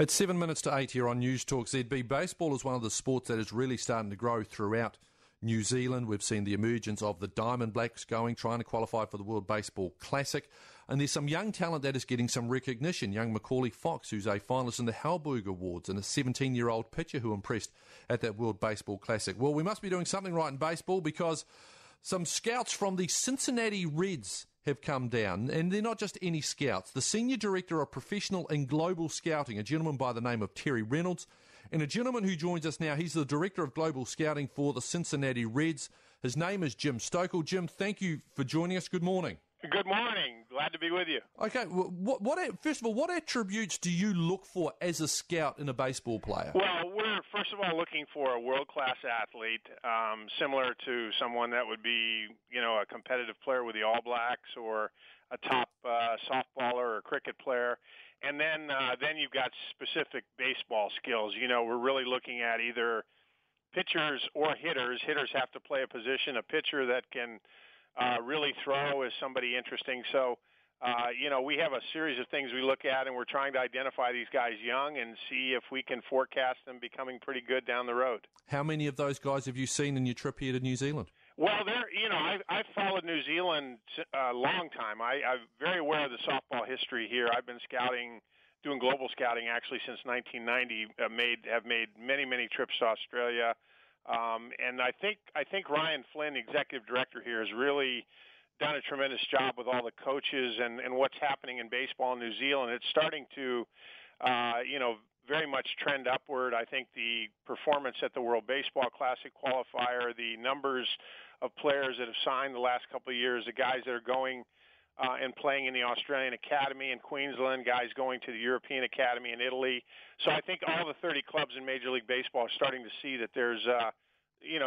It's 7 minutes to 8 here on Newstalk ZB. Baseball is one of the sports that is really starting to grow throughout New Zealand. We've seen the emergence of the Diamond Blacks trying to qualify for the World Baseball Classic. And there's some young talent that is getting some recognition. Young Macaulay Fox, who's a finalist in the Halberg Awards, and a 17-year-old pitcher who impressed at that World Baseball Classic. Well, we must be doing something right in baseball because some scouts from the Cincinatti Reds have come down, and they're not just any scouts. The Senior Director of Professional and Global Scouting, a gentleman by the name of Terry Reynolds, and a gentleman who joins us now, he's the Director of Global Scouting for the Cincinatti Reds. His name is Jim Stoeckel. Jim, thank you for joining us. Good morning. Good morning. Glad to be with you. Okay, first of all, what attributes do you look for as a scout in a baseball player? Well, we're first of all looking for a world-class athlete, similar to someone that would be, a competitive player with the All Blacks or a top softballer or cricket player. And then you've got specific baseball skills. We're really looking at either pitchers or hitters. Hitters have to play a position. A pitcher that can really throw is somebody interesting. So, we have a series of things we look at, and we're trying to identify these guys young and see if we can forecast them becoming pretty good down the road. How many of those guys have you seen in your trip here to New Zealand? Well, I've followed New Zealand a long time. I'm very aware of the softball history here. I've been doing global scouting actually since 1990. Have made many trips to Australia. And I think Ryan Flynn, the executive director here, has really done a tremendous job with all the coaches and what's happening in baseball in New Zealand. It's starting to, very much trend upward. I think the performance at the World Baseball Classic qualifier, the numbers of players that have signed the last couple of years, the guys that are going and playing in the Australian Academy in Queensland, guys going to the European Academy in Italy. So I think all the 30 clubs in Major League Baseball are starting to see that there's,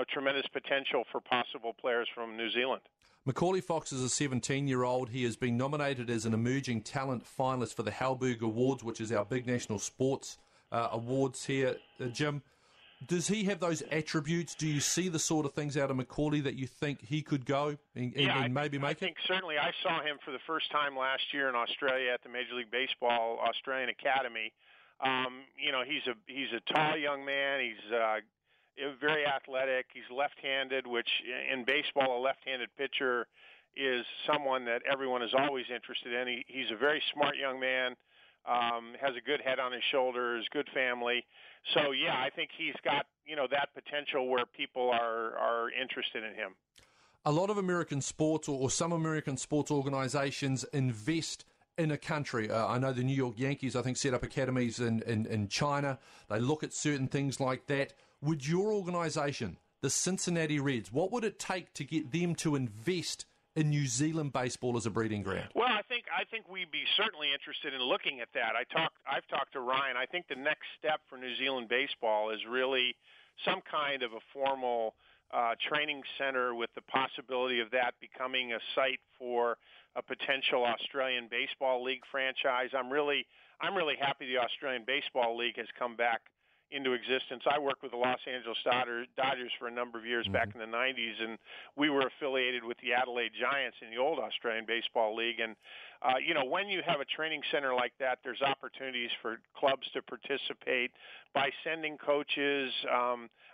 tremendous potential for possible players from New Zealand. Macaulay Fox is a 17-year-old. He has been nominated as an emerging talent finalist for the Halberg Awards, which is our big national sports awards here. Jim, does he have those attributes? Do you see the sort of things out of Macaulay that you think he could go and maybe make it? I think certainly I saw him for the first time last year in Australia at the Major League Baseball Australian Academy. He's a tall young man. He's very athletic. He's left-handed, which in baseball, a left-handed pitcher is someone that everyone is always interested in. He's a very smart young man. Has a good head on his shoulders, good family. So, yeah, I think he's got, that potential where people are interested in him. A lot of American sports or some American sports organizations invest in a country. I know the New York Yankees, I think, set up academies in China. They look at certain things like that. Would your organization, the Cincinatti Reds, what would it take to get them to invest in New Zealand baseball as a breeding ground? Well, I think we'd be certainly interested in looking at that. I've talked to Ryan. I think the next step for New Zealand baseball is really some kind of a formal training center with the possibility of that becoming a site for a potential Australian Baseball League franchise. I'm really happy the Australian Baseball League has come back into existence. I worked with the Los Angeles Dodgers for a number of years back in the 90s, and we were affiliated with the Adelaide Giants in the old Australian Baseball League. And, when you have a training center like that, there's opportunities for clubs to participate by sending coaches,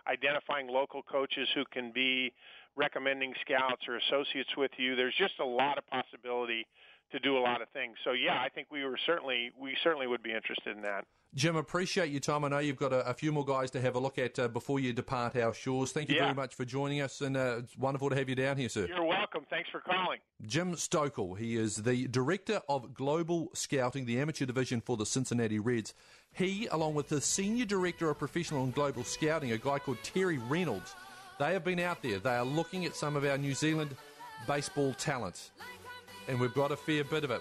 identifying local coaches who can be recommending scouts or associates with you. There's just a lot of possibility to do a lot of things. So, yeah, I think we certainly would be interested in that. Jim, appreciate your time. I know you've got a few more guys to have a look at before you depart our shores. Thank you very much for joining us, and it's wonderful to have you down here, sir. You're welcome. Thanks for calling. Jim Stoeckel, he is the Director of Global Scouting, the amateur division for the Cincinatti Reds. He, along with the Senior Director of Professional and Global Scouting, a guy called Terry Reynolds, they have been out there. They are looking at some of our New Zealand baseball talent, and we've got a fair bit of it.